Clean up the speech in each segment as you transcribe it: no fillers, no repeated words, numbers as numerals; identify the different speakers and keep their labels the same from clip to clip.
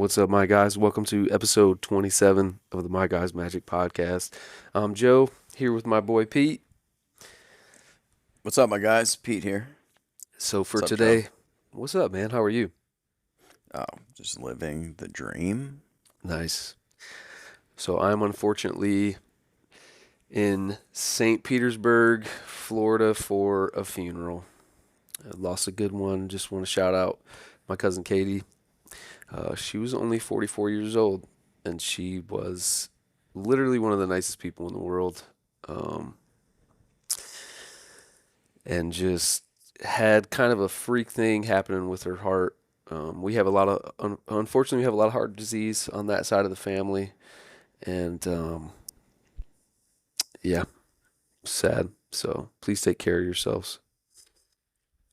Speaker 1: What's up, my guys? Welcome to episode 27 of the My Guys Magic podcast. I'm Joe, here with my boy Pete.
Speaker 2: What's up, my guys? Pete here.
Speaker 1: So,
Speaker 2: What's
Speaker 1: for
Speaker 2: up, Joe?
Speaker 1: today, what's up, man? How are you?
Speaker 2: Oh, just living the dream.
Speaker 1: Nice. So, I'm unfortunately in St. Petersburg, Florida for a funeral. I lost a good one. Just want to shout out my cousin Katy. She was only 44 years old, and she was literally one of the nicest people in the world. Um, and just had kind of a freak thing happening with her heart. We have a lot of, unfortunately, we have a lot of heart disease on that side of the family, and yeah, sad. So please take care of yourselves.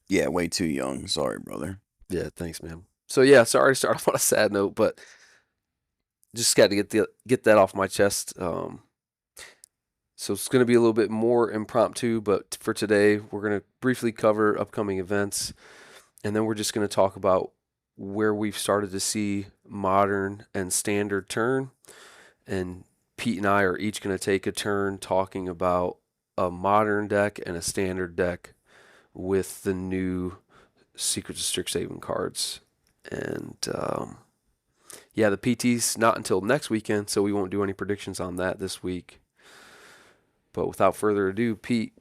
Speaker 2: Yeah, way too young. Sorry, brother.
Speaker 1: Yeah, thanks, man. So yeah, sorry to start off on a sad note, but just got to get that off my chest. So it's going to be a little bit more impromptu, but for today, we're going to briefly cover upcoming events, and then we're just going to talk about where we've started to see modern and standard turn. And Pete and I are each going to take a turn talking about a modern deck and a standard deck with the new Secrets of Strixhaven cards. And yeah, the PT's not until next weekend, so we won't do any predictions on that this week. But without further ado, Pete,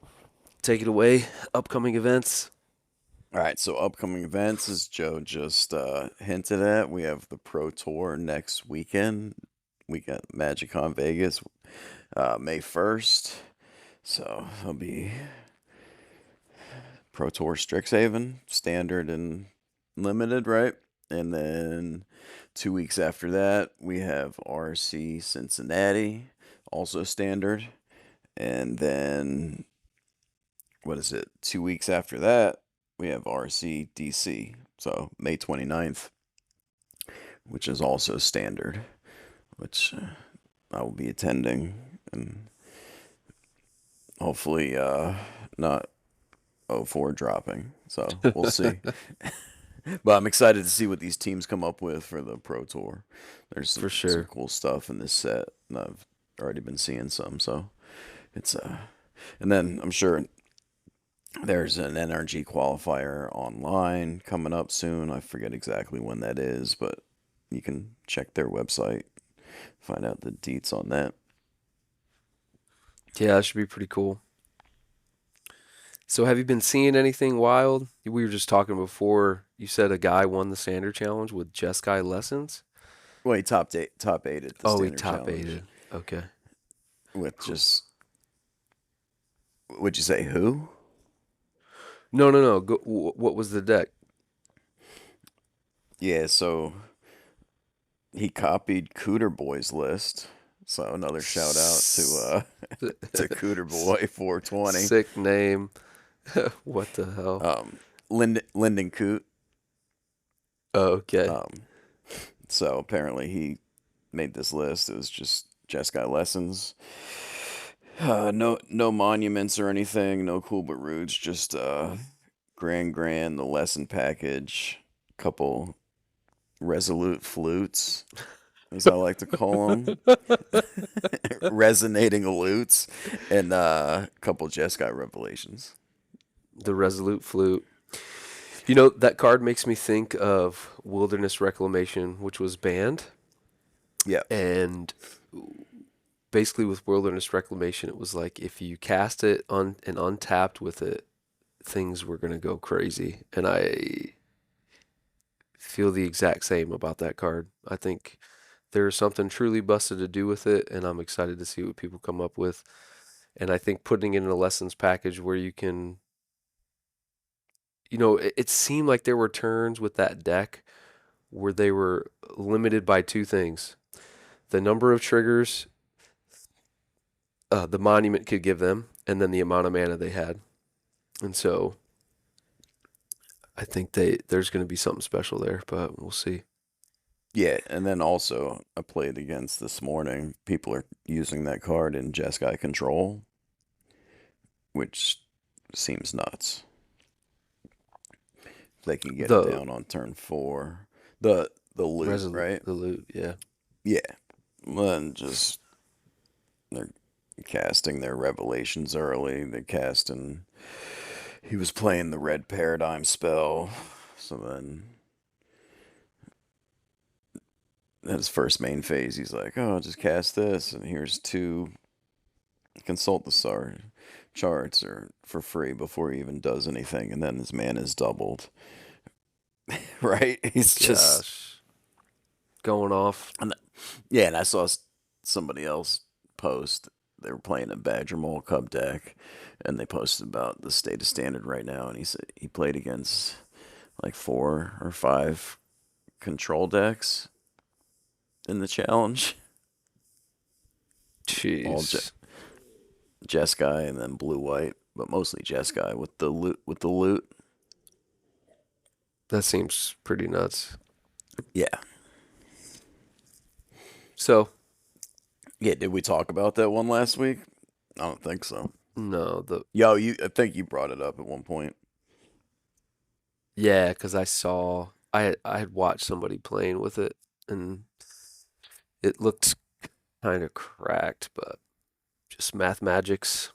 Speaker 1: take it away. Upcoming events.
Speaker 2: All right, so upcoming events, as Joe just hinted at, we have the Pro Tour next weekend. We got MagicCon Vegas, May 1st. So it'll be Pro Tour Strixhaven, standard and limited, right? And then 2 weeks after that, we have RC Cincinnati, also standard. And then, what is it? 2 weeks after that, we have RC DC. So May 29th, which is also standard, which I will be attending. And hopefully not 04 dropping. So we'll see. But I'm excited to see what these teams come up with for the Pro Tour. There's
Speaker 1: For
Speaker 2: some
Speaker 1: sure.
Speaker 2: cool stuff in this set, and I've already been seeing some. So it's and then I'm sure there's an NRG qualifier online coming up soon. I forget exactly when that is, but you can check their website, find out the deets on that.
Speaker 1: Yeah, that should be pretty cool. So have you been seeing anything wild? We were just talking before. You said a guy won the standard challenge with Jeskai lessons.
Speaker 2: Well, he top eight at the
Speaker 1: Oh, he
Speaker 2: standard
Speaker 1: top
Speaker 2: challenge
Speaker 1: aided. Okay.
Speaker 2: with
Speaker 1: Who-
Speaker 2: just, would you say who?
Speaker 1: No, no, no. What was the deck?
Speaker 2: Yeah, so he copied Cooter Boy's list. So another shout out to Cooter Boy 420.
Speaker 1: Sick name. What the hell?
Speaker 2: Linden Coot.
Speaker 1: Okay.
Speaker 2: Um, so apparently he made this list. It was just Jeskai lessons. No monuments or anything. No cool but roots. Just grand the lesson package. Couple resolute flutes, as I like to call them. Resonating lutes, and a couple Jeskai revelations.
Speaker 1: The Resolute Flute. You know, that card makes me think of Wilderness Reclamation, which was banned.
Speaker 2: Yeah.
Speaker 1: And basically, with Wilderness Reclamation, it was like if you cast it and untapped with it, things were going to go crazy. And I feel the exact same about that card. I think there's something truly busted to do with it, and I'm excited to see what people come up with. And I think putting it in a lessons package where you can, it seemed like there were turns with that deck where they were limited by two things: the number of triggers the monument could give them, and then the amount of mana they had. And so I think there's going to be something special there, but we'll see.
Speaker 2: Yeah, and then also I played against this morning. People are using that card in Jeskai Control, which seems nuts. They can get it
Speaker 1: The
Speaker 2: down on turn 4. The the loot,
Speaker 1: Resolute,
Speaker 2: right?
Speaker 1: the loot, yeah.
Speaker 2: Yeah. And just they're casting their revelations early. They cast and he was playing the red paradigm spell. So then at his first main phase, he's like, "Oh, just cast this, and here's two consult the charts or for free before he even does anything." And then his mana is doubled, right? He's just
Speaker 1: Gosh. Going off.
Speaker 2: and yeah. And I saw somebody else post. They were playing a Badger Mole Cub deck, and they posted about the state of standard right now. And he said he played against like 4 or 5 control decks in the challenge. All
Speaker 1: Jeez.
Speaker 2: Jeskai and then blue white, but mostly Jeskai with the loot. With the loot,
Speaker 1: That seems pretty nuts.
Speaker 2: yeah,
Speaker 1: So,
Speaker 2: yeah. Did we talk about that one last week? I don't think so.
Speaker 1: no,
Speaker 2: Yo, I think you brought it up at one point.
Speaker 1: yeah, because I had watched somebody playing with it, and it looked kind of cracked, but just math magics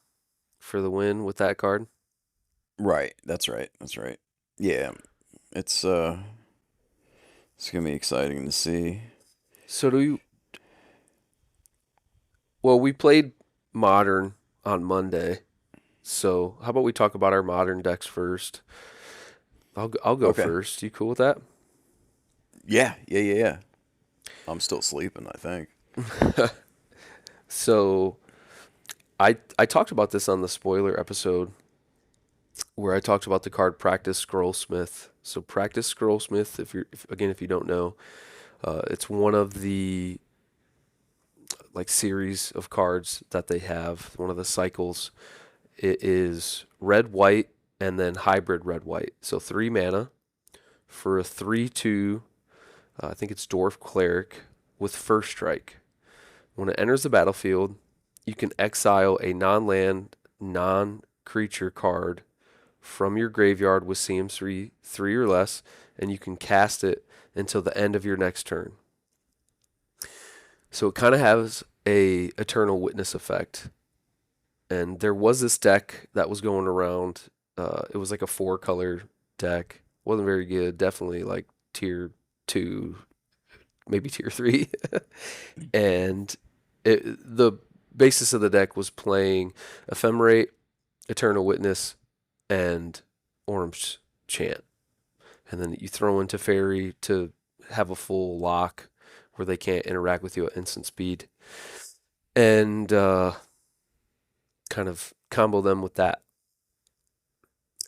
Speaker 1: for the win with that card.
Speaker 2: Right. That's right. That's right. Yeah. It's it's gonna be exciting to see.
Speaker 1: So do you? Well, we played modern on Monday, so how about we talk about our modern decks first? I'll go
Speaker 2: Okay.
Speaker 1: first. You cool with that?
Speaker 2: Yeah. Yeah. Yeah. Yeah. I'm still sleeping, I think.
Speaker 1: So I talked about this on the spoiler episode where I talked about the card Practice Scrollsmith. So Practice Scrollsmith, if you don't know, it's one of the like series of cards that they have. One of the cycles. It is red white and then hybrid red white. So 3 mana for a 3/2. I think it's Dwarf Cleric with first strike. When it enters the battlefield, you can exile a non-land, non-creature card from your graveyard with CMC 3 or less, and you can cast it until the end of your next turn. So it kind of has a Eternal Witness effect. And there was this deck that was going around. It was like a 4-color deck. Wasn't very good. Definitely like tier 2, maybe tier 3. And the basis of the deck was playing Ephemerate, Eternal Witness, and Orm's Chant. And then you throw into Fairy to have a full lock where they can't interact with you at instant speed. And kind of combo them with that.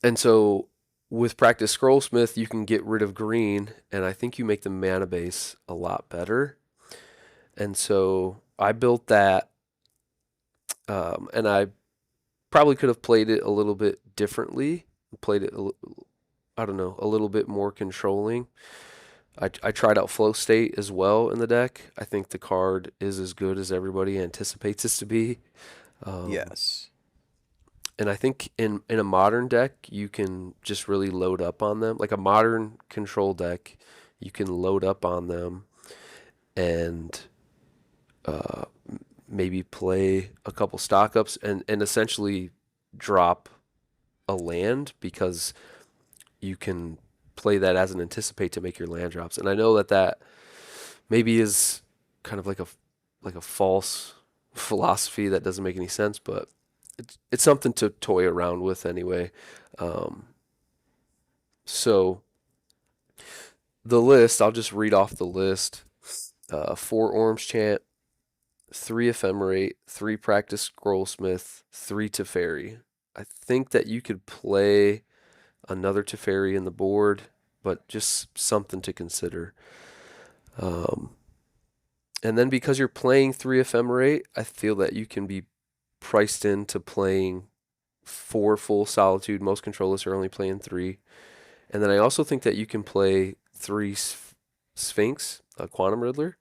Speaker 1: And so with Practice Scrollsmith, you can get rid of green, and I think you make the mana base a lot better. And so I built that, and I probably could have played it a little bit differently, played it, I don't know, a little bit more controlling. I tried out Flow State as well in the deck. I think the card is as good as everybody anticipates it to be. Um,
Speaker 2: Yes.
Speaker 1: and I think in a modern deck, you can just really load up on them. Like a modern control deck, you can load up on them and uh, maybe play a couple stock ups and essentially drop a land because you can play that as an anticipate to make your land drops. And I know that maybe is kind of like a false philosophy that doesn't make any sense, but it's something to toy around with anyway. Um, so the list, I'll just read off the list. 4 Orm's Chant, 3 Ephemerate, 3 Practice Scrollsmith, 3 Teferi. I think that you could play another Teferi in the board, but just something to consider. Um, and then because you're playing 3 Ephemerate, I feel that you can be priced into playing 4 full Solitude. Most controllers are only playing 3. And then I also think that you can play 3 Sphinx, a Quantum Riddler,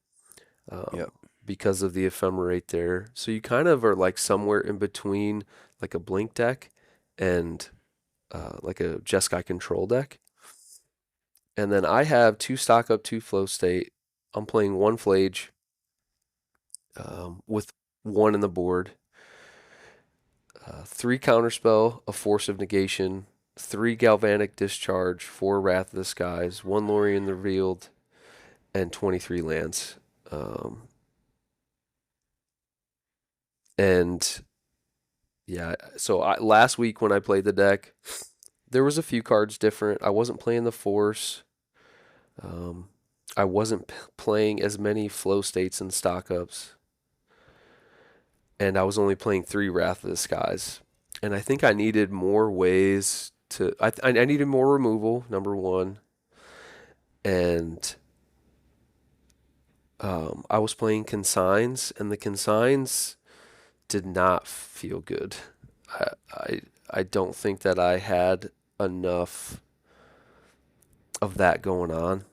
Speaker 2: Yep.
Speaker 1: because of the Ephemerate there. So you kind of are like somewhere in between like a Blink deck and like a Jeskai control deck. And then I have two stock up, two flow state. I'm playing one Flage with one in the board, three counterspell, a force of negation, three galvanic discharge, four wrath of the skies, one Lorien the revealed, and 23 lands. Um, and yeah, so last week when I played the deck, there was a few cards different. I wasn't playing the force. Um, I wasn't playing as many flow states and stock ups, and I was only playing three Wrath of the Skies. And I think I needed more ways to. I needed more removal, number one, and I was playing consigns, and the consigns did not feel good. I I, I don't think that I had enough of that going on.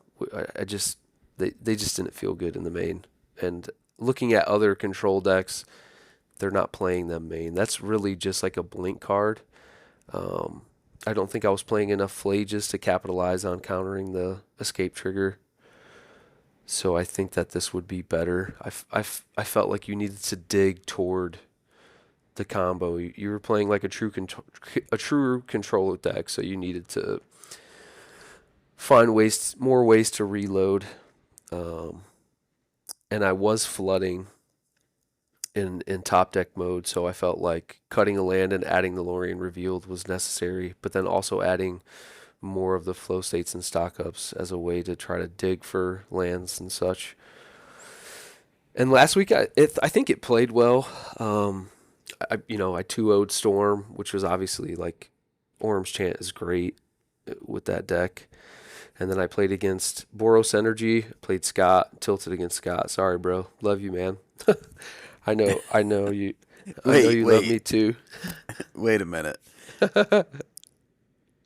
Speaker 1: I just they just didn't feel good in the main. And looking at other control decks, they're not playing them main. That's really just like a blink card. Um, I don't think I was playing enough Flages to capitalize on countering the escape trigger. So I think that this would be better. I felt like you needed to dig toward the combo. You were playing like a true control deck, so you needed to find more ways to reload. Um, and I was flooding in top deck mode, so I felt like cutting a land and adding the Lorien revealed was necessary, but then also adding more of the flow states and stock ups as a way to try to dig for lands and such. And last week, I think it played well. I 2-0'd Storm, which was obviously like Orm's Chant is great with that deck. And then I played against Boros Energy, played Scott, tilted against Scott. Sorry, bro. Love you, man. I know you. I know
Speaker 2: Wait,
Speaker 1: you love me
Speaker 2: wait,
Speaker 1: too.
Speaker 2: wait a minute.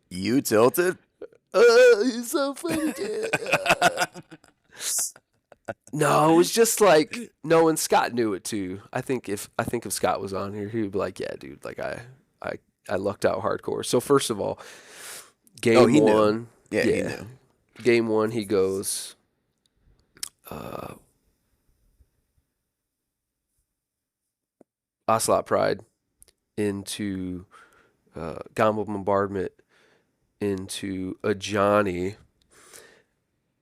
Speaker 2: You tilted?
Speaker 1: He's so funny. No, it was just like no, and Scott knew it too. I think if Scott was on here, he would be like, "Yeah, dude, like I I lucked out hardcore." So first of all,
Speaker 2: Oh,
Speaker 1: game
Speaker 2: he knew.
Speaker 1: one,
Speaker 2: Yeah, he
Speaker 1: yeah,
Speaker 2: knew.
Speaker 1: game one, he goes uh, Ocelot Pride into Gombo Bombardment into a Johnny,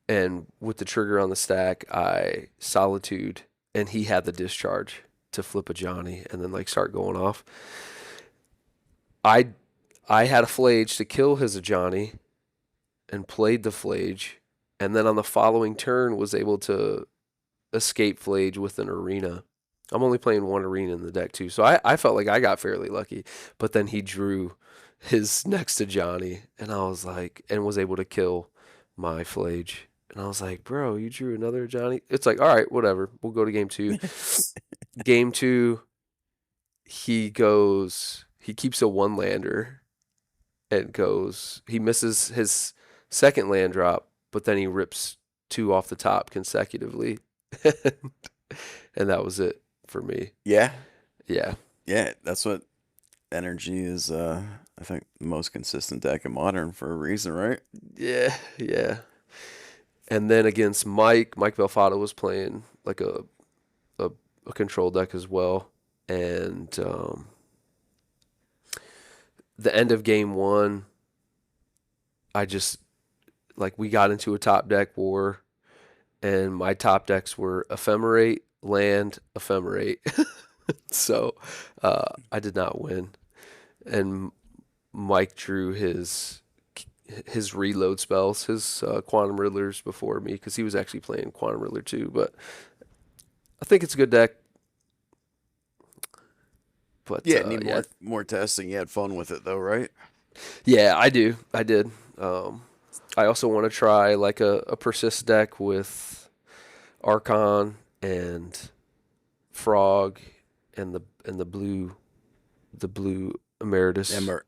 Speaker 1: and with the trigger on the stack, I Solitude, and he had the discharge to flip a Johnny and then like start going off. I I had a Flage to kill his Johnny and played the Flage, and then on the following turn was able to escape Flage with an Arena. I'm only playing one Arena in the deck too, so I felt like I got fairly lucky. But then he drew his next to Johnny, and I was like, and was able to kill my Flage. And I was like, bro, you drew another Johnny? It's like, all right, whatever. We'll go to game two. Game two, he keeps a one lander and he misses his second land drop, but then he rips two off the top consecutively. And that was it for me.
Speaker 2: Yeah,
Speaker 1: Yeah.
Speaker 2: yeah. That's what energy is. I think the most consistent deck in modern for a reason, right?
Speaker 1: Yeah. Yeah. And then against Mike Belfato was playing like a, a control deck as well. And the end of game one, I just like we got into a top deck war, and my top decks were Ephemerate, Land, Ephemerate. So I did not win. And Mike drew his reload spells, his Quantum Riddlers before me because he was actually playing Quantum Riddler too. But I think it's a good deck. But
Speaker 2: Yeah, need
Speaker 1: yeah,
Speaker 2: more testing. You had fun with it though, right?
Speaker 1: yeah, I do. I did. Um, I also want to try like a persist deck with Archon and Frog and the blue Emeritus
Speaker 2: Emer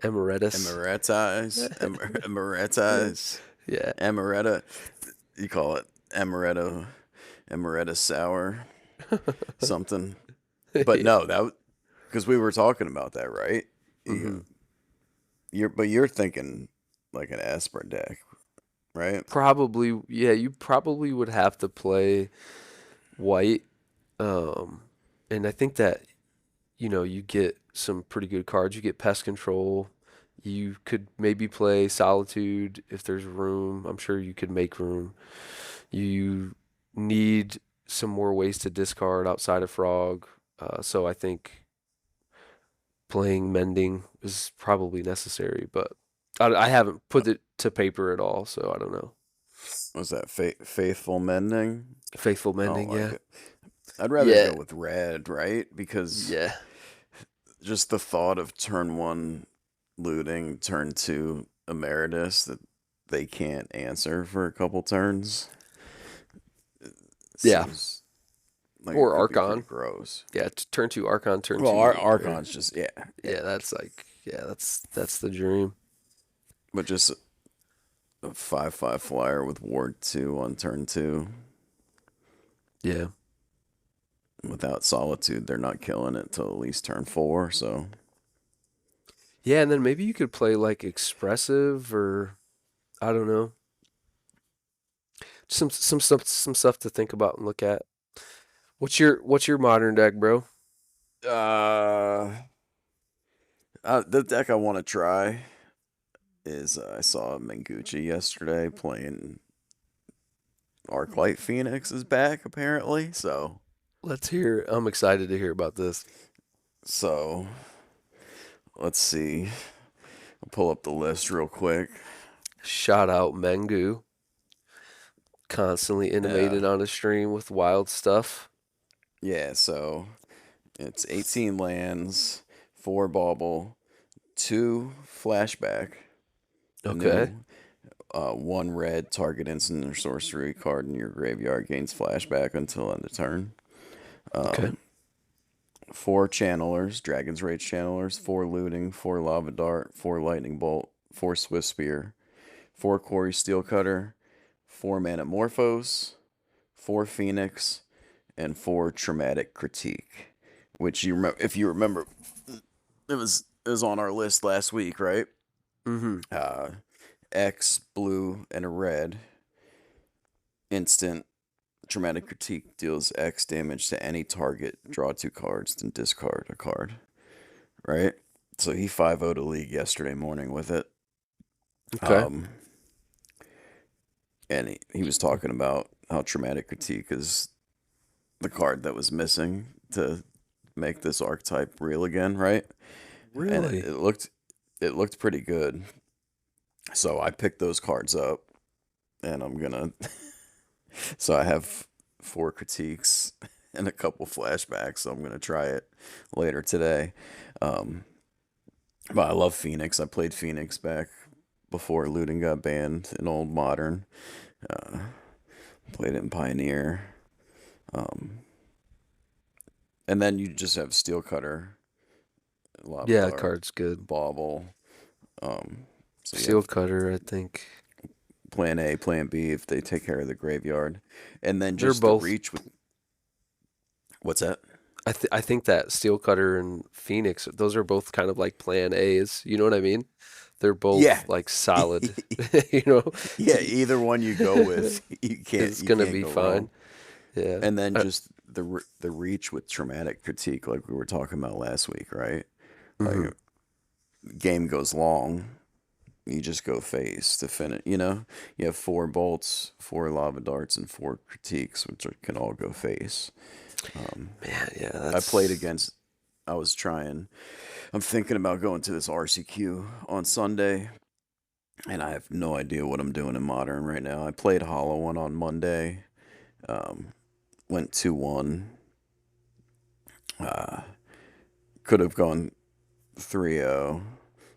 Speaker 1: Emeritus.
Speaker 2: Emeritize, Emeritize,
Speaker 1: Yeah.
Speaker 2: Emerita. You call it Emerita sour something. But
Speaker 1: Yeah.
Speaker 2: no, that because we were talking about that, right?
Speaker 1: Hmm.
Speaker 2: You're thinking like an Esper deck. right?
Speaker 1: Probably, yeah, you probably would have to play white. Um, and I think that, you get some pretty good cards. You get pest control. You could maybe play solitude if there's room. I'm sure you could make room. You need some more ways to discard outside of frog. So I think playing mending is probably necessary, but I haven't
Speaker 2: Uh,
Speaker 1: put it to paper at all, so I don't know.
Speaker 2: Was that faithful mending?
Speaker 1: Faithful
Speaker 2: I don't
Speaker 1: mending,
Speaker 2: like
Speaker 1: yeah.
Speaker 2: it. I'd rather
Speaker 1: Yeah,
Speaker 2: go with red, right? Because
Speaker 1: yeah.
Speaker 2: just the thought of turn one looting, turn two emeritus that they can't answer for a couple turns
Speaker 1: Yeah.
Speaker 2: seems like it
Speaker 1: Or
Speaker 2: could be pretty
Speaker 1: Archon.
Speaker 2: gross.
Speaker 1: Yeah, turn two Archon, turn
Speaker 2: Well,
Speaker 1: two
Speaker 2: Archon's just yeah,
Speaker 1: yeah, that's the dream.
Speaker 2: but just a 5/5 flyer with Ward 2 on turn 2
Speaker 1: Yeah.
Speaker 2: without Solitude, they're not killing it till at least turn 4. So
Speaker 1: Yeah, and then maybe you could play like expressive or I don't know. Some stuff to think about and look at. What's your modern deck, bro?
Speaker 2: uh, the deck I want to try is I saw Mengucci yesterday playing Arclight Phoenix is back apparently.
Speaker 1: Let's hear. I'm excited to hear about this.
Speaker 2: So let's see. I'll pull up the list real quick.
Speaker 1: Shout out Mengu, constantly
Speaker 2: Yeah,
Speaker 1: innovating on his stream with wild stuff.
Speaker 2: yeah. So it's 18 lands, 4 bauble, 2 flashback, a
Speaker 1: Okay.
Speaker 2: new 1 red target instant or sorcery card in your graveyard gains flashback until end of turn.
Speaker 1: Okay.
Speaker 2: Um, 4 channelers, Dragon's Rage channelers, 4 looting, 4 lava dart, 4 lightning bolt, 4 swift spear, 4 quarry steel cutter, 4 Manamorphose, 4 phoenix, and 4 traumatic critique. Which you remember, if you remember, it was on our list last week, right?
Speaker 1: Mm-hmm.
Speaker 2: Uh, X, blue, and a red. Instant traumatic critique deals X damage to any target. Draw 2 cards, then discard a card. Right? So he 5-0'd a league yesterday morning with it.
Speaker 1: Okay.
Speaker 2: Um, and he was talking about how traumatic critique is the card that was missing to make this archetype real again, right? And it,
Speaker 1: Really?
Speaker 2: it looked it looked pretty good. So I picked those cards up, and I'm gonna. So I have 4 critiques and a couple flashbacks. So I'm gonna try it later today. Um, but I love Phoenix. I played Phoenix back before looting got banned in old modern. Uh, Played it in Pioneer. Um, and then you just have Steel Cutter, Lava
Speaker 1: Yeah,
Speaker 2: Dart,
Speaker 1: card's good.
Speaker 2: Bauble. Um, so you
Speaker 1: Seal
Speaker 2: have
Speaker 1: cutter, I think.
Speaker 2: plan A, plan B if they take care of the graveyard. And then
Speaker 1: They're
Speaker 2: just the
Speaker 1: both.
Speaker 2: reach with what's that?
Speaker 1: I think that steel cutter and Phoenix, those are both kind of like plan A's. You know what I mean? They're
Speaker 2: Yeah.
Speaker 1: both like solid. You know,
Speaker 2: Yeah, either one you go with, you can't
Speaker 1: it's
Speaker 2: you
Speaker 1: gonna
Speaker 2: can't
Speaker 1: be
Speaker 2: go
Speaker 1: fine.
Speaker 2: wrong.
Speaker 1: Yeah.
Speaker 2: And then just the reach with traumatic critique like we were talking about last week, right?
Speaker 1: Hmm.
Speaker 2: Like game goes long, you just go face to finish. You have 4 bolts, 4 lava darts, and 4 critiques, which can all go face. Um,
Speaker 1: Man, yeah,
Speaker 2: I played
Speaker 1: that's
Speaker 2: against. I was trying. I'm thinking about going to this RCQ on Sunday, and I have no idea what I'm doing in Modern right now. I played Hollow One on Monday. Um, Went 2-1. Uh, could have gone 3-0,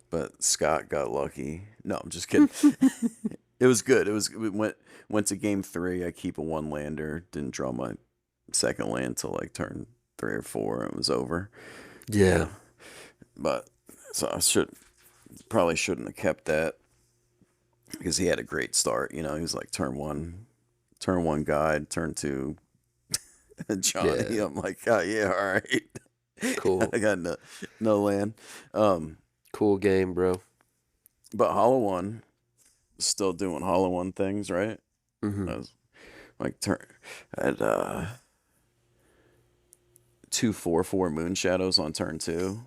Speaker 2: but Scott got lucky. No, I'm just kidding. It was good. We went to game 3. I keep a 1-lander. Didn't draw my second land till like turn 3 or 4. And it was over.
Speaker 1: yeah.
Speaker 2: But so I probably shouldn't have kept that because he had a great start. He was like turn 1 guide, turn 2 Johnny.
Speaker 1: Yeah.
Speaker 2: I'm like, oh yeah, all right.
Speaker 1: Cool.
Speaker 2: I got no land. Um,
Speaker 1: Cool game, bro.
Speaker 2: but Hollow One still doing Hollow One things, right?
Speaker 1: Mm-hmm.
Speaker 2: I was like turn at 2/4/4 Moon Shadows on turn two.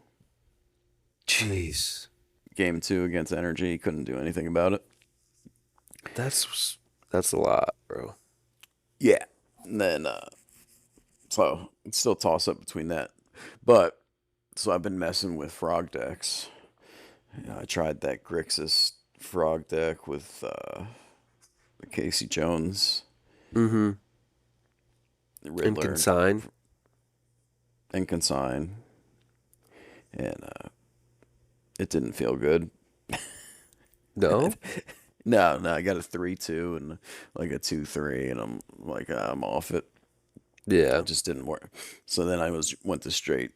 Speaker 1: Jeez,
Speaker 2: Game two against Energy, couldn't do anything about it.
Speaker 1: that's a lot, bro.
Speaker 2: Yeah. And then so it's still toss up between that. But so I've been messing with frog decks. I tried that Grixis frog deck with the Casey Jones,
Speaker 1: Mm-hmm. And
Speaker 2: Riddler,
Speaker 1: consign.
Speaker 2: and Consign, and it didn't feel good.
Speaker 1: No?
Speaker 2: No, no, I got a 3-2 and like a 2-3, and I'm like, I'm off it.
Speaker 1: Yeah.
Speaker 2: It just didn't work. So then I went to straight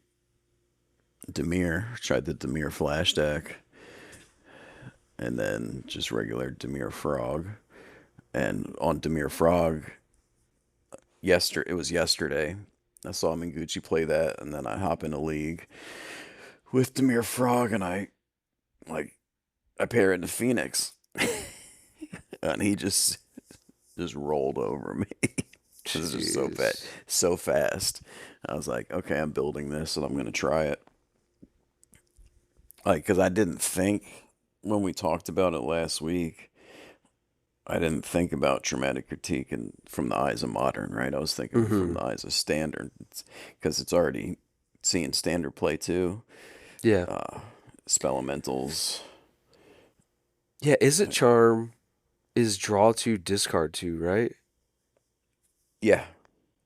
Speaker 2: Demir, tried the Demir flash deck, and then just regular Demir Frog. And on Demir Frog, it was yesterday. I saw Mingucci play that, and then I hop in a league with Demir Frog, and like I pair it into Phoenix, and he just rolled over me. It was just so fast,
Speaker 1: Jeez.
Speaker 2: so fast. I was like, okay, I'm building this, and I'm gonna try it. Like, because I didn't think when we talked about it last week, I didn't think about traumatic critique and from the eyes of modern, right? I was thinking from
Speaker 1: Mm-hmm.
Speaker 2: the eyes of standard, because it's already seeing standard play too.
Speaker 1: Yeah.
Speaker 2: Uh, Spelementals,
Speaker 1: Yeah, is it charm is draw two, discard two, right?
Speaker 2: yeah,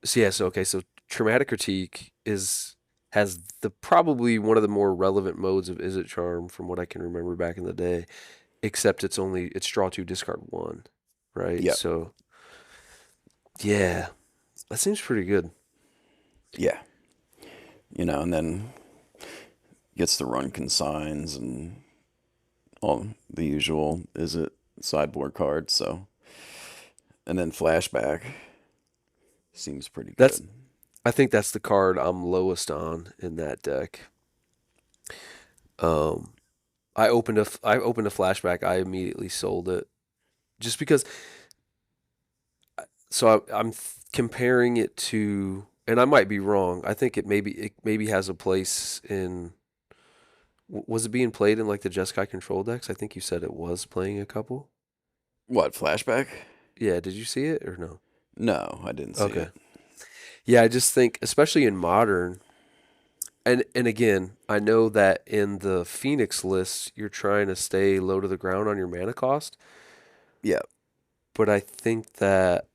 Speaker 1: So yeah, so okay, so traumatic critique is has the probably one of the more relevant modes of is it charm from what I can remember back in the day, except it's draw two, discard one, right?
Speaker 2: yeah,
Speaker 1: So yeah, that seems pretty good.
Speaker 2: yeah. And then gets to run consigns and all the usual is it sideboard cards. So, and then flashback seems pretty
Speaker 1: That's
Speaker 2: good.
Speaker 1: I think that's the card I'm lowest on in that deck. Um, I opened a flashback. I immediately sold it just because. So I'm comparing it to, and I might be wrong. I think it maybe has a place in. Was it being played in like the Jeskai control decks? I think you said it was playing a couple.
Speaker 2: What, flashback?
Speaker 1: Yeah, did you see it or no?
Speaker 2: No, I didn't see
Speaker 1: Okay.
Speaker 2: it.
Speaker 1: Yeah, I just think, especially in modern, and again, I know that in the Phoenix list, you're trying to stay low to the ground on your mana cost,
Speaker 2: Yeah.
Speaker 1: but I think that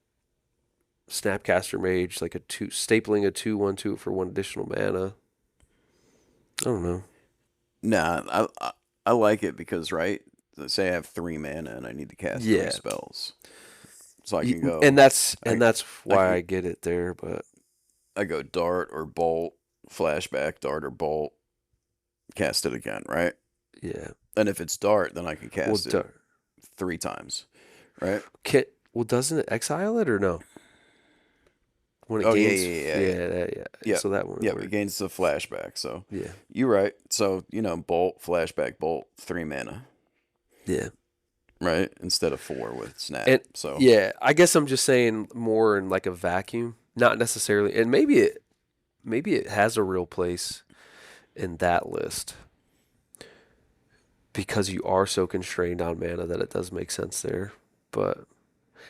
Speaker 1: Snapcaster Mage, like a two, stapling a 2/1/2 for one additional mana. I don't know.
Speaker 2: Nah, I like it because, right, say I have 3 mana and I need to cast three
Speaker 1: Yeah,
Speaker 2: spells. So I
Speaker 1: Y-
Speaker 2: can
Speaker 1: and
Speaker 2: go
Speaker 1: that's
Speaker 2: I
Speaker 1: and that's
Speaker 2: I
Speaker 1: why
Speaker 2: can
Speaker 1: I get it there. But
Speaker 2: I go dart or bolt, flashback, dart or bolt, cast it again, right?
Speaker 1: yeah,
Speaker 2: And if it's dart, then I can
Speaker 1: well,
Speaker 2: cast it 3 times, right?
Speaker 1: well, doesn't it exile it or no? When it
Speaker 2: Oh yeah,
Speaker 1: gains,
Speaker 2: yeah, yeah, yeah.
Speaker 1: yeah, yeah.
Speaker 2: Yeah.
Speaker 1: So that wouldn't
Speaker 2: Yeah, it
Speaker 1: work.
Speaker 2: gains the flashback. So
Speaker 1: Yeah,
Speaker 2: you're right. So, bolt, flashback, bolt, 3 mana,
Speaker 1: yeah.
Speaker 2: right? Instead of 4 with snap.
Speaker 1: And
Speaker 2: So
Speaker 1: yeah, I guess I'm just saying more in like a vacuum, not necessarily. And maybe it has a real place in that list because you are so constrained on mana that it does make sense there. But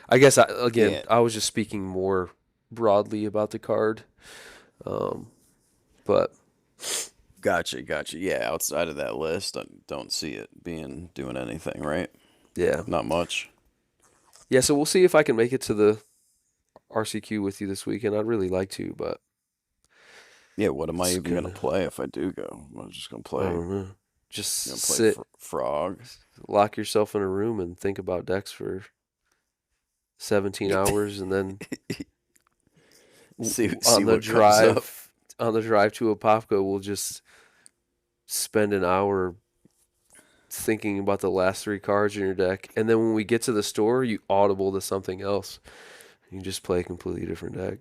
Speaker 1: I guess again,
Speaker 2: yeah,
Speaker 1: I was just speaking more broadly about the card. Um, but
Speaker 2: gotcha, gotcha. Yeah, outside of that list, I don't see it doing anything, right?
Speaker 1: yeah,
Speaker 2: Not much.
Speaker 1: yeah. So we'll see if I can make it to the RCQ with you this weekend. I'd really like to, but
Speaker 2: Yeah, what am I
Speaker 1: it's
Speaker 2: even gonna
Speaker 1: gonna.
Speaker 2: play if I do go? I'm just gonna
Speaker 1: I
Speaker 2: play.
Speaker 1: don't know. Just
Speaker 2: Gonna play
Speaker 1: sit,
Speaker 2: frog.
Speaker 1: lock yourself in a room, and think about decks for 17 hours, and then
Speaker 2: See
Speaker 1: on the
Speaker 2: what comes up.
Speaker 1: drive to Apopka, we'll just spend an hour thinking about the last three cards in your deck, and then when we get to the store, you audible to something else. You just play a completely different deck.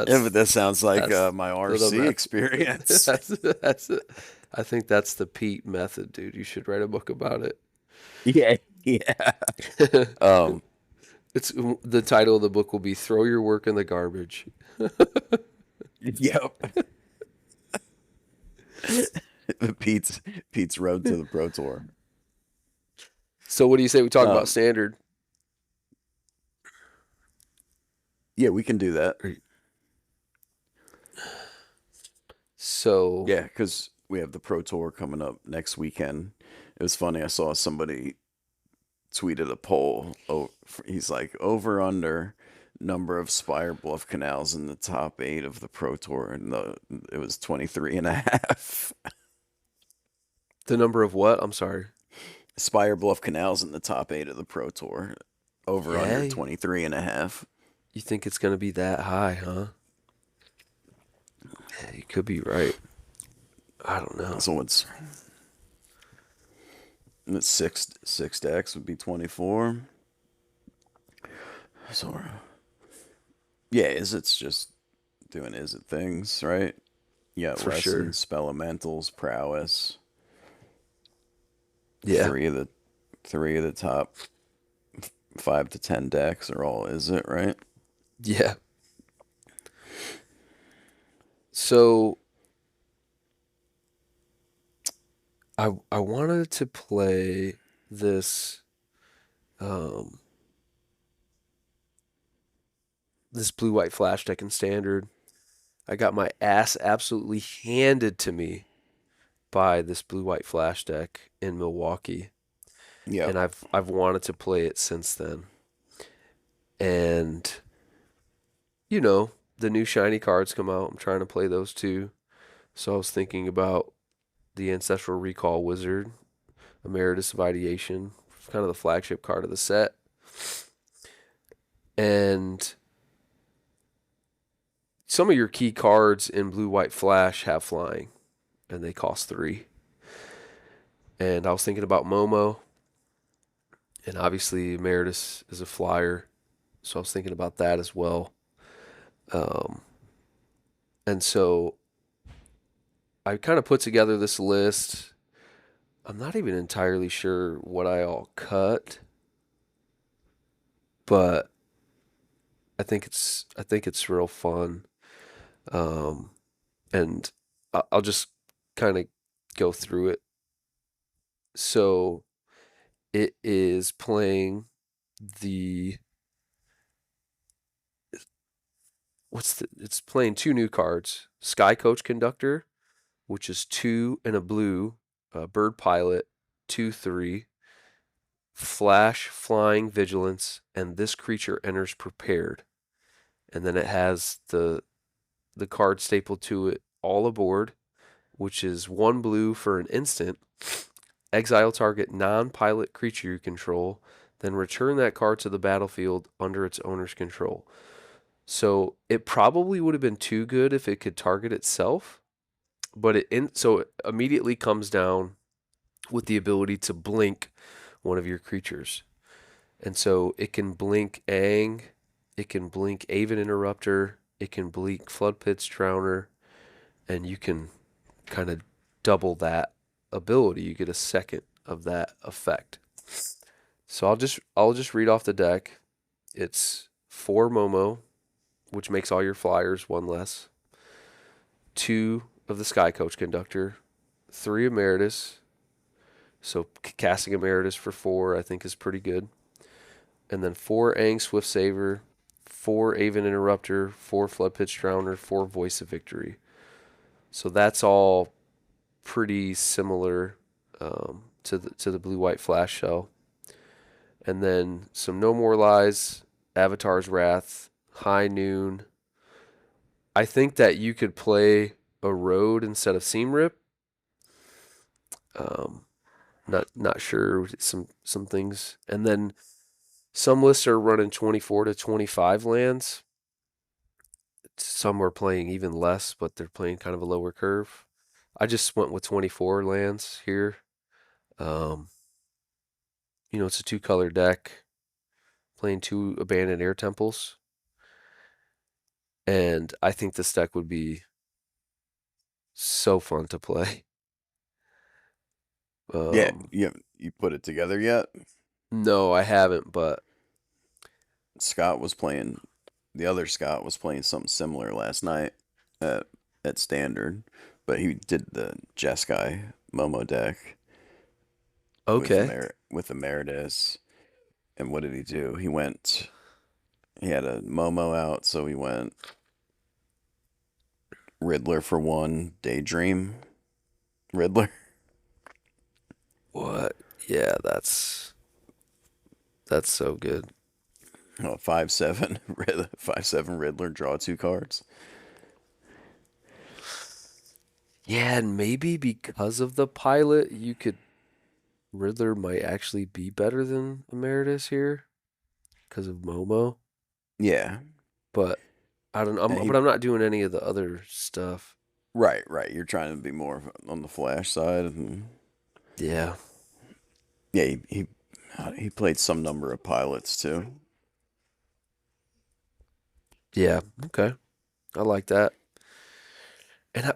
Speaker 2: Yeah,
Speaker 1: that's
Speaker 2: but that sounds like
Speaker 1: that's
Speaker 2: my
Speaker 1: the
Speaker 2: RC
Speaker 1: method.
Speaker 2: experience.
Speaker 1: That's it. I think that's the Pete method, dude. You should write a book about it.
Speaker 2: Yeah. Yeah. Um,
Speaker 1: It's the title of the book will be "Throw Your Work in the Garbage."
Speaker 2: yep. Pete's Pete's Road to the Pro Tour.
Speaker 1: So, what do you say we talk about
Speaker 2: Um,
Speaker 1: standard?
Speaker 2: yeah, we can do that.
Speaker 1: So,
Speaker 2: Yeah, because we have the Pro Tour coming up next weekend. It was funny. I saw somebody tweeted a poll. Oh, he's like over under number of Spire Bluff canals in the top 8 of the Pro Tour, and it was 23 and a half.
Speaker 1: the number of what? I'm sorry.
Speaker 2: Spire Bluff canals in the top 8 of the Pro Tour, over under
Speaker 1: Yeah,
Speaker 2: 23 and a half.
Speaker 1: you think it's gonna be that high, huh? Yeah, you could be right. I don't know.
Speaker 2: So it's six decks would be 24. So yeah, is it's just doing is it things, right? You got
Speaker 1: For sure.
Speaker 2: lessons, spell elementals, prowess.
Speaker 1: Yeah.
Speaker 2: Three of the top 5 to 10 decks are all is it, right?
Speaker 1: Yeah. So I wanted to play this um this blue white flash deck in standard. I got my ass absolutely handed to me by this blue white flash deck in Milwaukee,
Speaker 2: Yep.
Speaker 1: and I've wanted to play it since then. And you know, the new shiny cards come out. I'm trying to play those too. So I was thinking about the Ancestral Recall Wizard, Emeritus of Ideation, kind of the flagship card of the set. And some of your key cards in Blue White Flash have flying, and they cost 3. And I was thinking about Momo, and obviously Emeritus is a flyer, so I was thinking about that as well. Um, and so I kind of put together this list. I'm not even entirely sure what I all cut, but I think it's real fun. Um, and I'll just kind of go through it. So it is playing the it's playing 2 new cards. Sky Coach Conductor, which is 2 and a blue, Bird Pilot, 2/3, Flash Flying Vigilance, and this creature enters prepared. And then it has the card stapled to it, All Aboard, which is 1 blue for an instant. Exile target non-pilot creature you control, then return that card to the battlefield under its owner's control. So it probably would have been too good if it could target itself, but so it immediately comes down with the ability to blink one of your creatures. And so it can blink Aang, it can blink Aven Interrupter, it can blink Flood Pit's Drowner, and you can kind of double that ability. You get a second of that effect. So I'll just read off the deck. It's 4 Momo, which makes all your flyers 1 less. 2 of the Sky Coach Conductor, 3 Emeritus. So casting Emeritus for 4 I think is pretty good. And then 4 Aang Swift Saver, 4 Aven Interrupter, 4 Flood Pitch Drowner, 4 Voice of Victory. So that's all pretty similar to the blue white flash shell. And then some No More Lies, Avatar's Wrath, High Noon. I think that you could play a road instead of Seam Rip. Um, not sure some things. And then some lists are running 24 to 25 lands. Some are playing even less, but they're playing kind of a lower curve. I just went with 24 lands here. Um, it's a 2-color deck, playing 2 abandoned air temples. And I think this deck would be so fun to play.
Speaker 2: Yeah,
Speaker 1: Um,
Speaker 2: you put it together yet?
Speaker 1: No, I haven't, but
Speaker 2: Scott was playing, the other Scott was playing something similar last night at at standard, but he did the Jeskai Momo deck with
Speaker 1: okay.
Speaker 2: Emeritus. And what did he do? He had a Momo out, so he went Riddler for one, Daydream Riddler.
Speaker 1: What? Yeah, that's so good.
Speaker 2: Oh, 5/7 5/7 Riddler, draw two cards.
Speaker 1: Yeah, and maybe because of the pilot, you could Riddler might actually be better than Emeritus here because of Momo.
Speaker 2: Yeah.
Speaker 1: But I don't know.
Speaker 2: And he
Speaker 1: But I'm not doing any of the other stuff.
Speaker 2: right. You're trying to be more on the flash side. And
Speaker 1: Yeah,
Speaker 2: yeah, he played some number of pilots too.
Speaker 1: yeah. Okay, I like that.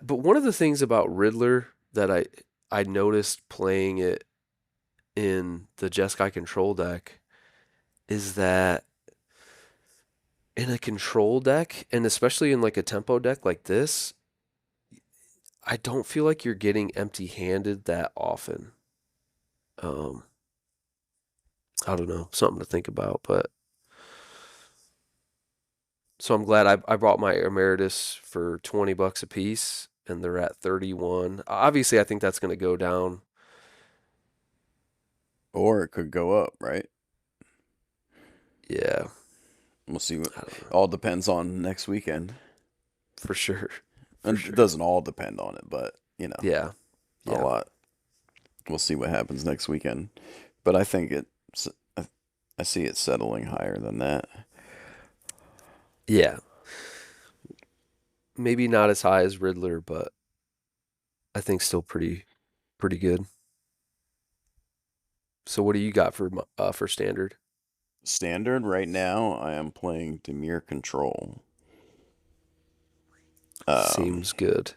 Speaker 1: But one of the things about Riddler that I noticed playing it in the Jeskai control deck is that in a control deck, and especially in like a tempo deck like this, I don't feel like you're getting empty-handed that often. Um, I don't know, something to think about. But so I'm glad I brought my Emeritus for $20 a piece, and they're at 31. Obviously, I think that's going to go down.
Speaker 2: Or it could go up, right?
Speaker 1: Yeah,
Speaker 2: We'll see.
Speaker 1: I don't know.
Speaker 2: All depends on next weekend.
Speaker 1: For sure, for
Speaker 2: And it
Speaker 1: sure.
Speaker 2: doesn't all depend on it, but
Speaker 1: Yeah,
Speaker 2: a
Speaker 1: yeah,
Speaker 2: lot. We'll see what happens next weekend. But I think I I see it settling higher than that.
Speaker 1: yeah. Maybe not as high as Riddler, but I think still pretty good. So what do you got for standard?
Speaker 2: Standard right now, I am playing Demir Control. Um,
Speaker 1: Seems good.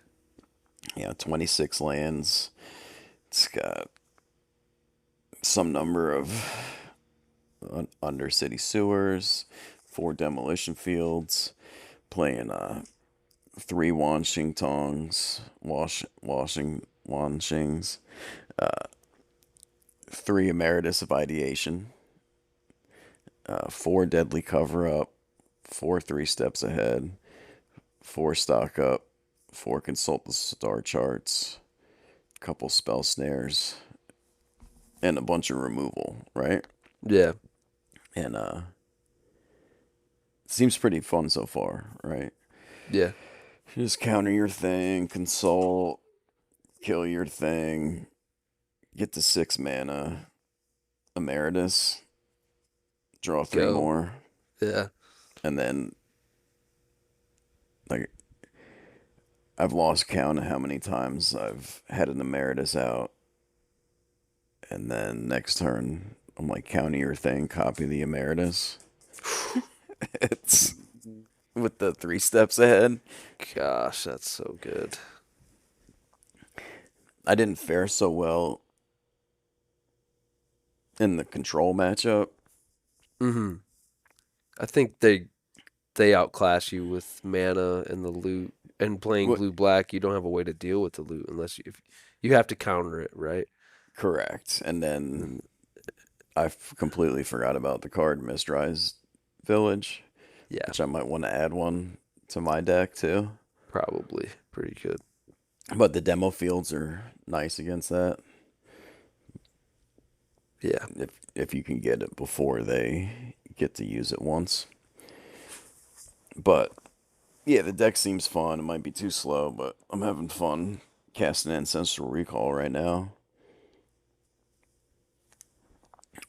Speaker 2: yeah, 26 lands. It's got some number of undercity sewers, four demolition fields, playing three washing tongs, washing washings, three emeritus of ideation, four deadly cover up, four three steps ahead, four stock up, four consult the star charts, couple spell snares, and a bunch of removal, right?
Speaker 1: Yeah,
Speaker 2: And it seems pretty fun so far, right?
Speaker 1: yeah.
Speaker 2: You just counter your thing, consult, kill your thing, get to 6 mana, emeritus, draw three
Speaker 1: Go.
Speaker 2: more,
Speaker 1: Yeah.
Speaker 2: and then like I've lost count of how many times I've had an emeritus out, and then next turn I'm like counter your thing, copy the emeritus. It's with the three steps ahead.
Speaker 1: Gosh, that's so good.
Speaker 2: I didn't fare so well in the control matchup.
Speaker 1: Hmm. I think they outclass you with mana and the loot. And playing
Speaker 2: What
Speaker 1: blue black, you don't have a way to deal with the loot unless if you have to counter it, right?
Speaker 2: correct? And then
Speaker 1: And
Speaker 2: I completely forgot about the card Mistrise Village,
Speaker 1: yeah,
Speaker 2: which I might want to add one to my deck too.
Speaker 1: probably pretty good.
Speaker 2: But the demo fields are nice against that
Speaker 1: Yeah,
Speaker 2: if you can get it before they get to use it once. But yeah, the deck seems fun. It might be too slow, but I'm having fun casting Ancestral Recall right now.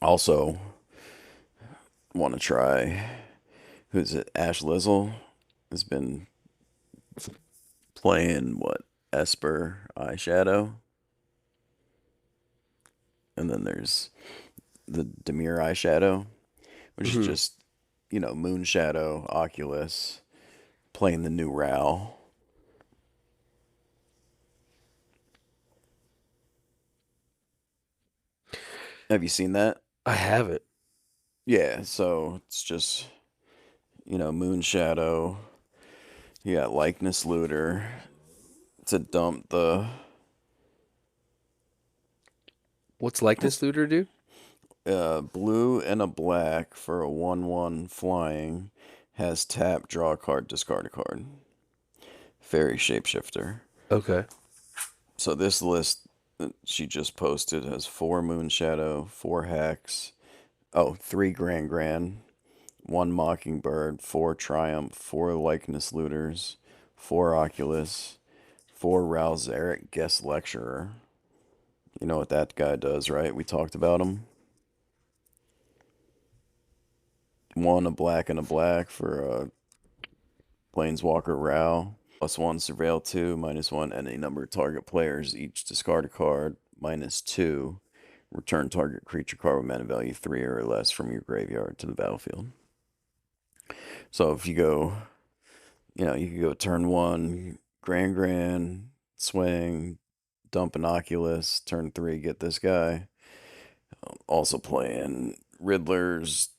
Speaker 2: Also, want to try who's it? Ash Lizzle has been playing what Esper Eyeshadow, and then there's the Demir Eyeshadow, which is
Speaker 1: hmm.
Speaker 2: just Moon Shadow Oculus playing the new Ral. Have you seen that?
Speaker 1: I haven't.
Speaker 2: Yeah, so it's just, Moon Shadow. You got Likeness Looter to dump the
Speaker 1: What's likeness looter do?
Speaker 2: blue and a black for a 1/1 flying. Has tap, draw a card, discard a card. Fairy Shapeshifter.
Speaker 1: Okay.
Speaker 2: So this list that she just posted has 4 Moon Shadow, 4 Hex, 3 Grand, 1 Mockingbird, 4 Triumph, 4 Likeness Looters, 4 Oculus, 4 Ralzeric Guest Lecturer. You know what that guy does, right? We talked about him. 1 a black and a black for a Planeswalker Rao. +1 Surveil 2, -1 any number of target players. Each discard a card. -2. Return target creature card with mana value 3 or less from your graveyard to the battlefield. So if you go, you could go turn 1, Grand, swing, dump an Oculus, turn 3, get this guy. Also playing Riddlers,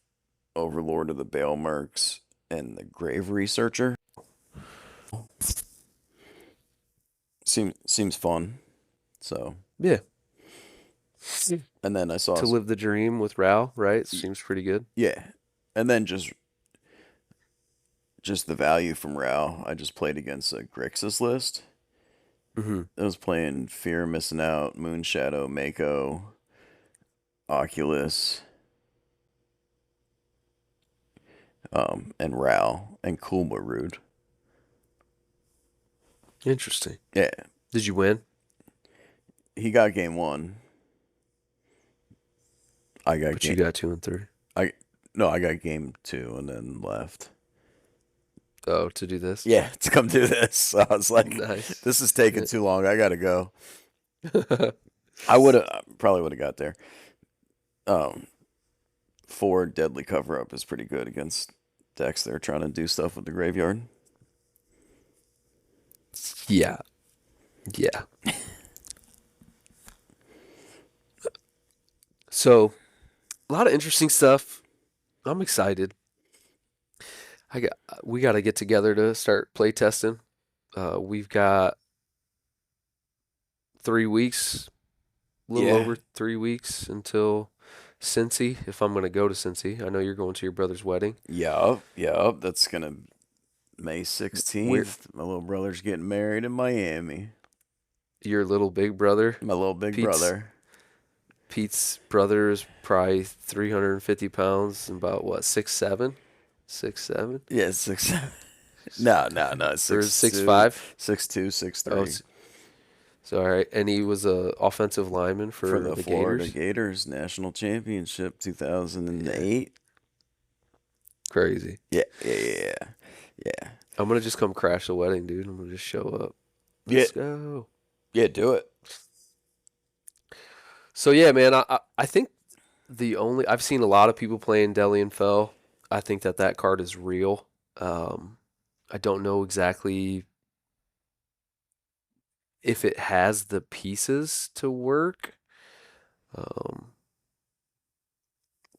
Speaker 2: Overlord of the Bale Mercs, and the Grave Researcher. Seems fun. So,
Speaker 1: Yeah.
Speaker 2: and then I saw
Speaker 1: To live the dream with Ral, right? Seems pretty good.
Speaker 2: yeah, and then just the value from Rao. I just played against a Grixis list.
Speaker 1: Mm-hmm.
Speaker 2: I was playing Fear, Missing Out, Moon Shadow, Mako, Oculus, and Rao and Kulmarud.
Speaker 1: Interesting.
Speaker 2: Yeah,
Speaker 1: Did you win?
Speaker 2: he got game 1. I got
Speaker 1: But you got 2 and 3.
Speaker 2: I no, I got game 2 and then left.
Speaker 1: Oh, to do this?
Speaker 2: Yeah, to come do this. So I was like,
Speaker 1: Nice.
Speaker 2: this is taking
Speaker 1: Yeah.
Speaker 2: too long. I gotta go. I probably would have got there. 4 Deadly Cover Up is pretty good against decks that are trying to do stuff with the graveyard.
Speaker 1: Yeah. Yeah. So, a lot of interesting stuff. I'm excited. We got to get together to start play testing. We've got 3 weeks, a little
Speaker 2: Yeah.
Speaker 1: over 3 weeks until Cincy, if I'm going to go to Cincy. I know you're going to your brother's wedding.
Speaker 2: Yup. That's gonna May
Speaker 1: Where
Speaker 2: 16th. My little brother's getting married in Miami.
Speaker 1: your little big brother,
Speaker 2: My little big
Speaker 1: Pete's
Speaker 2: brother.
Speaker 1: Pete's brother is probably 350 pounds and about what, 6'7"? 6'7"?
Speaker 2: Yeah, 6. No.
Speaker 1: Or
Speaker 2: 6'2",
Speaker 1: 6'5"?
Speaker 2: 6'2",
Speaker 1: Oh,
Speaker 2: 6'3".
Speaker 1: so all right. And he was a offensive lineman
Speaker 2: For
Speaker 1: for
Speaker 2: the
Speaker 1: the
Speaker 2: Florida
Speaker 1: Gators.
Speaker 2: Gators National Championship
Speaker 1: Yeah.
Speaker 2: 2008.
Speaker 1: Crazy.
Speaker 2: Yeah.
Speaker 1: I'm gonna just come crash the wedding, dude. I'm gonna just show up.
Speaker 2: Yeah.
Speaker 1: Let's go.
Speaker 2: Yeah, do it.
Speaker 1: So yeah, man, I think I've seen a lot of people playing Delian Fell. I think that card is real. I don't know exactly if it has the pieces to work.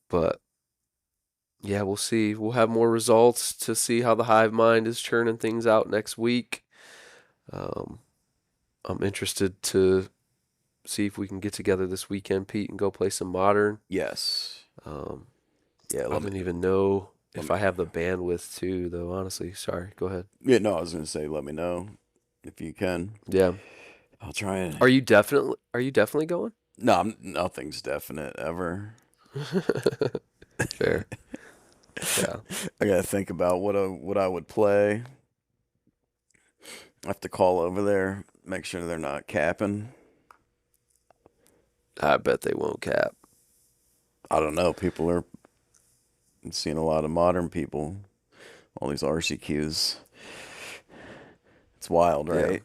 Speaker 1: But yeah, we'll see. We'll have more results to see how the Hive Mind is churning things out next week. I'm interested to see if we can get together this weekend, Pete, and go play some Modern.
Speaker 2: Yes. Yeah,
Speaker 1: I don't even know if I have the bandwidth to, though, honestly. Sorry, go ahead.
Speaker 2: Yeah, no, I was gonna say, let me know if you can.
Speaker 1: Yeah.
Speaker 2: I'll try and.
Speaker 1: Are you definitely going?
Speaker 2: No, nothing's definite ever.
Speaker 1: Fair. Yeah.
Speaker 2: I gotta think about what I would play. I have to call over there, make sure they're not capping.
Speaker 1: I bet they won't cap.
Speaker 2: I don't know. People are seeing a lot of modern people. All these RCQs. It's wild,
Speaker 1: Yeah.
Speaker 2: right?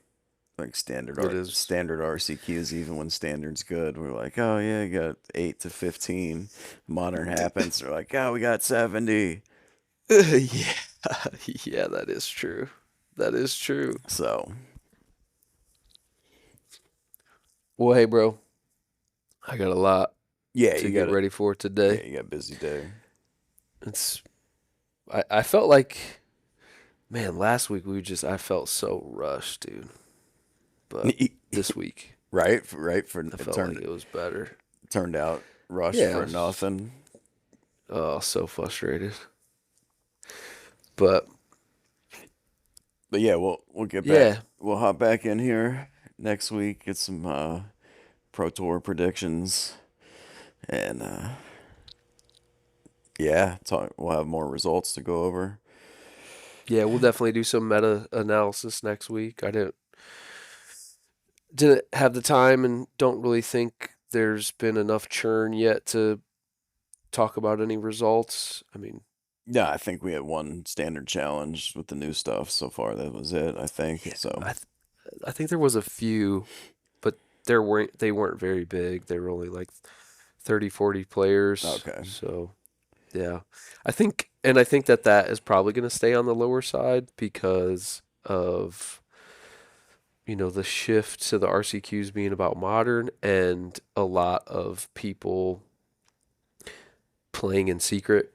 Speaker 2: Like standard
Speaker 1: It is.
Speaker 2: standard RCQs, even when standard's good, we're like, oh yeah, you got 8 to 15. Modern happens, they're like, oh, we got 70.
Speaker 1: Yeah. Yeah, that is true. That is true.
Speaker 2: So,
Speaker 1: Well, hey, bro. I got a lot
Speaker 2: yeah,
Speaker 1: to
Speaker 2: you
Speaker 1: get
Speaker 2: got
Speaker 1: ready for
Speaker 2: yeah,
Speaker 1: today.
Speaker 2: you got a busy day.
Speaker 1: it's I felt like, man, last week I felt so rushed, dude. But this week
Speaker 2: right. For
Speaker 1: I
Speaker 2: it
Speaker 1: felt like it was better.
Speaker 2: turned out rushed
Speaker 1: Yeah, I
Speaker 2: for
Speaker 1: was
Speaker 2: nothing.
Speaker 1: so frustrated. But
Speaker 2: But yeah, we'll get back.
Speaker 1: yeah,
Speaker 2: We'll hop back in here next week. Get some Pro Tour predictions, and yeah, talk. We'll have more results to go over.
Speaker 1: yeah, we'll definitely do some meta analysis next week. I didn't have the time and don't really think there's been enough churn yet to talk about any results. I mean,
Speaker 2: Yeah, I think we had one standard challenge with the new stuff so far. That was it, I think.
Speaker 1: yeah,
Speaker 2: So,
Speaker 1: I think there was a few, but they weren't very big. They were only like 30, 40 players.
Speaker 2: okay.
Speaker 1: So, yeah. I think that that is probably going to stay on the lower side because of, the shift to the RCQs being about modern and a lot of people playing in secret.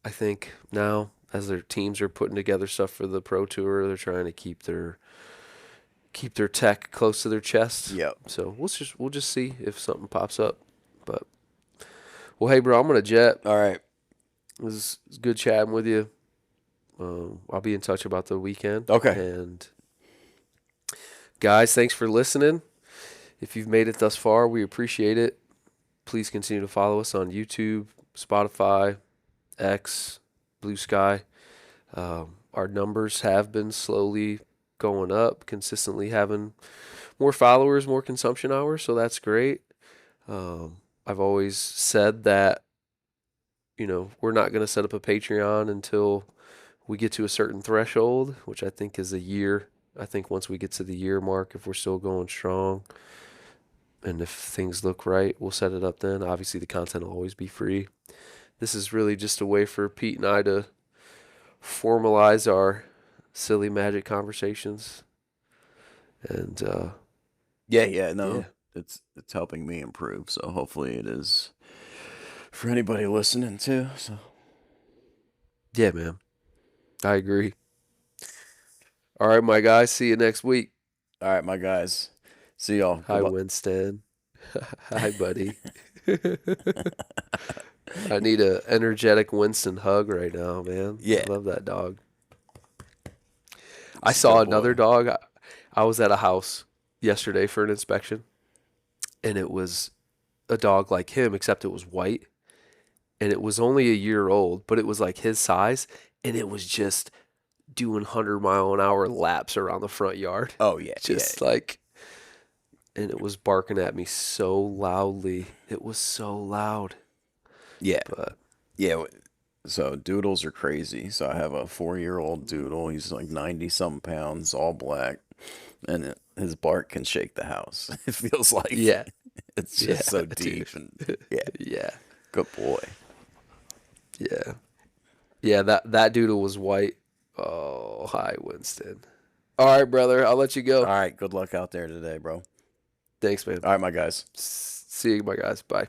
Speaker 1: I think now as their teams are putting together stuff for the Pro Tour, they're trying to keep their tech close to their chest.
Speaker 2: Yep.
Speaker 1: So we'll just see if something pops up. But well, hey, bro, I'm gonna jet.
Speaker 2: All right.
Speaker 1: It was good chatting with you. I'll be in touch about the weekend.
Speaker 2: Okay.
Speaker 1: And guys, thanks for listening. If you've made it thus far, we appreciate it. Please continue to follow us on YouTube, Spotify, X, Blue Sky. Our numbers have been slowly going up, consistently having more followers, more consumption hours, so that's great. I've always said that, we're not going to set up a Patreon until we get to a certain threshold, which I think is a year. I think once we get to the year mark, if we're still going strong and if things look right, we'll set it up then. Obviously, the content will always be free. This is really just a way for Pete and I to formalize our silly magic conversations. And
Speaker 2: Yeah.
Speaker 1: yeah,
Speaker 2: No, it's helping me improve. So hopefully it is for anybody listening too. So
Speaker 1: yeah, man, I agree. All right, my guys, see you next week.
Speaker 2: all right, my guys. See y'all. Good
Speaker 1: Hi,
Speaker 2: luck.
Speaker 1: Winston. Hi, buddy. I need a energetic Winston hug right now, man.
Speaker 2: Yeah.
Speaker 1: I love that dog. I
Speaker 2: It's a
Speaker 1: saw
Speaker 2: good
Speaker 1: another
Speaker 2: boy.
Speaker 1: dog. I was at a house yesterday for an inspection, and it was a dog like him, except it was white, and it was only a year old, but it was like his size, and it was just doing 100-mile-an-hour laps around the front yard.
Speaker 2: Oh yeah, yeah,
Speaker 1: Just like, and it was barking at me so loudly. It was so loud.
Speaker 2: yeah,
Speaker 1: But
Speaker 2: yeah. So doodles are crazy. So I have a 4-year-old doodle. He's like 90 some pounds, all black, and his bark can shake the house. It feels like
Speaker 1: yeah,
Speaker 2: it's
Speaker 1: yeah,
Speaker 2: just so
Speaker 1: dude.
Speaker 2: deep and yeah,
Speaker 1: Yeah,
Speaker 2: good boy.
Speaker 1: yeah, yeah. That doodle was white. Oh, hi, Winston. All right, brother. I'll let you
Speaker 2: All
Speaker 1: go.
Speaker 2: right, good luck out there today, bro.
Speaker 1: Thanks, man.
Speaker 2: All right, my guys.
Speaker 1: See you, my guys. Bye.